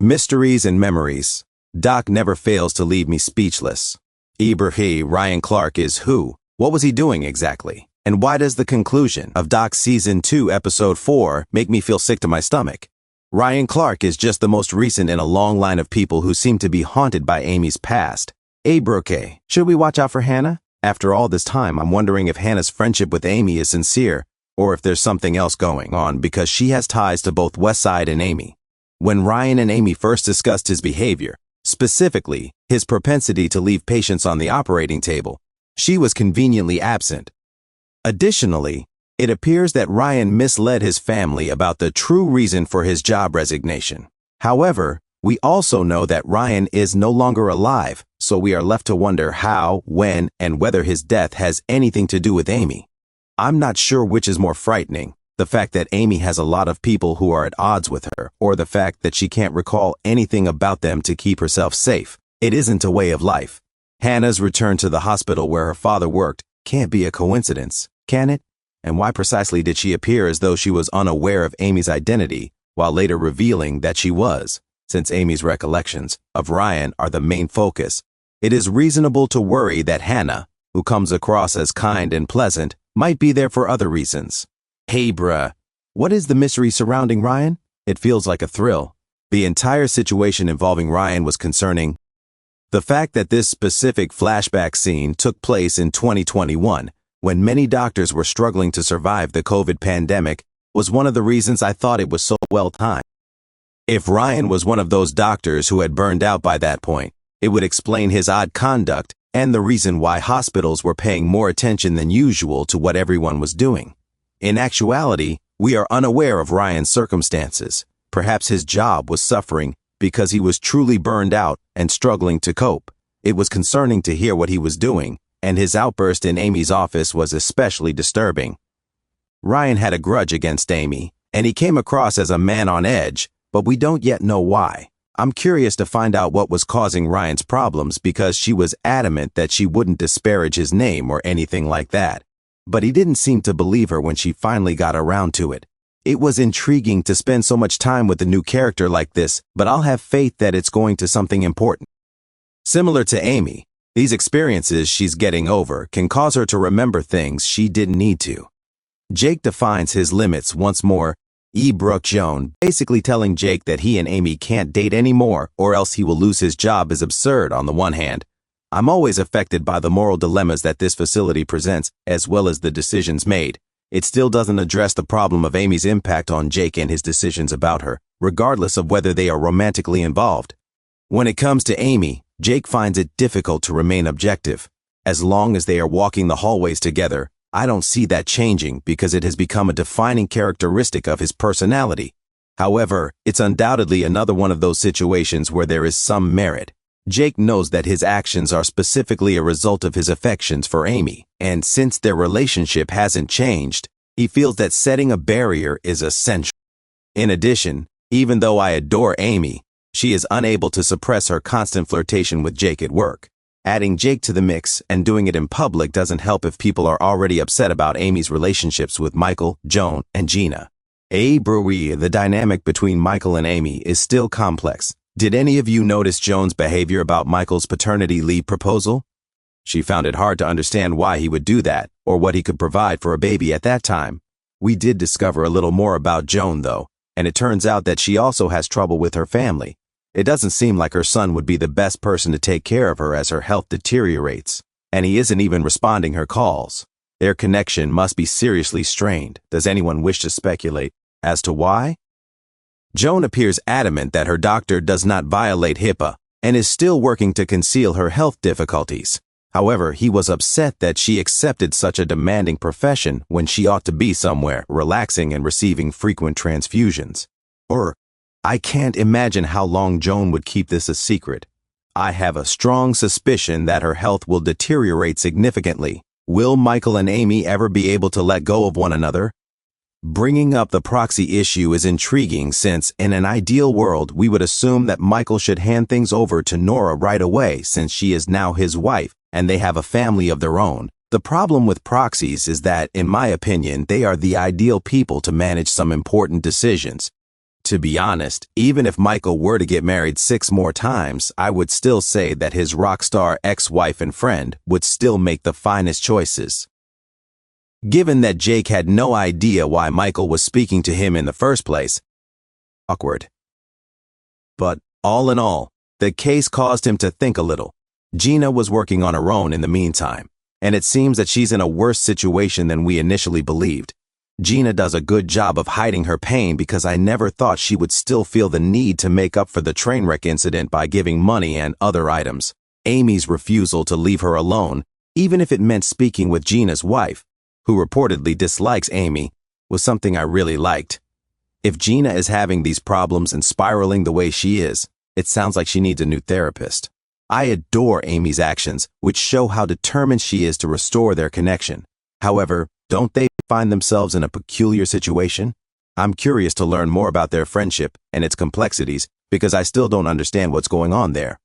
Mysteries and memories. Doc never fails to leave me speechless. Ryan Clark is who? What was he doing exactly? And why does the conclusion of Doc Season 2, Episode 4 make me feel sick to my stomach? Ryan Clark is just the most recent in a long line of people who seem to be haunted by Amy's past. Should we watch out for Hannah? After all this time, I'm wondering if Hannah's friendship with Amy is sincere, or if there's something else going on because she has ties to both Westside and Amy. When Ryan and Amy first discussed his behavior, specifically his propensity to leave patients on the operating table, she was conveniently absent. Additionally, it appears that Ryan misled his family about the true reason for his job resignation. However, we also know that Ryan is no longer alive, so we are left to wonder how, when, and whether his death has anything to do with Amy. I'm not sure which is more frightening, the fact that Amy has a lot of people who are at odds with her, or the fact that she can't recall anything about them to keep herself safe. It isn't a way of life. Hannah's return to the hospital where her father worked can't be a coincidence, can it? And why precisely did she appear as though she was unaware of Amy's identity, while later revealing that she was? Since Amy's recollections of Ryan are the main focus, it is reasonable to worry that Hannah, who comes across as kind and pleasant, might be there for other reasons. Hey bruh, what is the mystery surrounding Ryan? It feels like a thrill. The entire situation involving Ryan was concerning. The fact that this specific flashback scene took place in 2021, when many doctors were struggling to survive the COVID pandemic, was one of the reasons I thought it was so well timed. If Ryan was one of those doctors who had burned out by that point, it would explain his odd conduct and the reason why hospitals were paying more attention than usual to what everyone was doing. In actuality, we are unaware of Ryan's circumstances. Perhaps his job was suffering because he was truly burned out and struggling to cope. It was concerning to hear what he was doing, and his outburst in Amy's office was especially disturbing. Ryan had a grudge against Amy, and he came across as a man on edge, but we don't yet know why. I'm curious to find out what was causing Ryan's problems because she was adamant that she wouldn't disparage his name or anything like that. But he didn't seem to believe her when she finally got around to it. It was intriguing to spend so much time with a new character like this, but I'll have faith that it's going to something important. Similar to Amy, these experiences she's getting over can cause her to remember things she didn't need to. Jake defines his limits once more, Joan, basically telling Jake that he and Amy can't date anymore or else he will lose his job is absurd on the one hand. I'm always affected by the moral dilemmas that this facility presents, as well as the decisions made. It still doesn't address the problem of Amy's impact on Jake and his decisions about her, regardless of whether they are romantically involved. When it comes to Amy, Jake finds it difficult to remain objective. As long as they are walking the hallways together, I don't see that changing because it has become a defining characteristic of his personality. However, it's undoubtedly another one of those situations where there is some merit. Jake knows that his actions are specifically a result of his affections for Amy, and since their relationship hasn't changed, he feels that setting a barrier is essential. In addition, even though I adore Amy, she is unable to suppress her constant flirtation with Jake at work. Adding Jake to the mix and doing it in public doesn't help if people are already upset about Amy's relationships with Michael, Joan, and Gina. The dynamic between Michael and Amy is still complex. Did any of you notice Joan's behavior about Michael's paternity leave proposal? She found it hard to understand why he would do that, or what he could provide for a baby at that time. We did discover a little more about Joan, though, and it turns out that she also has trouble with her family. It doesn't seem like her son would be the best person to take care of her as her health deteriorates, and he isn't even responding her calls. Their connection must be seriously strained. Does anyone wish to speculate as to why? Joan appears adamant that her doctor does not violate HIPAA and is still working to conceal her health difficulties. However, he was upset that she accepted such a demanding profession when she ought to be somewhere relaxing and receiving frequent transfusions. I can't imagine how long Joan would keep this a secret. I have a strong suspicion that her health will deteriorate significantly. Will Michael and Amy ever be able to let go of one another? Bringing up the proxy issue is intriguing since, in an ideal world, we would assume that Michael should hand things over to Nora right away since she is now his wife and they have a family of their own. The problem with proxies is that, in my opinion, they are the ideal people to manage some important decisions. To be honest, even if Michael were to get married 6 more times, I would still say that his rock star ex-wife and friend would still make the finest choices. Given that Jake had no idea why Michael was speaking to him in the first place, awkward. But all in all, the case caused him to think a little. Gina was working on her own in the meantime, and it seems that she's in a worse situation than we initially believed. Gina does a good job of hiding her pain because I never thought she would still feel the need to make up for the train wreck incident by giving money and other items. Amy's refusal to leave her alone, even if it meant speaking with Gina's wife, who reportedly dislikes Amy, was something I really liked. If Gina is having these problems and spiraling the way she is, it sounds like she needs a new therapist. I adore Amy's actions, which show how determined she is to restore their connection. However, don't they find themselves in a peculiar situation? I'm curious to learn more about their friendship and its complexities because I still don't understand what's going on there.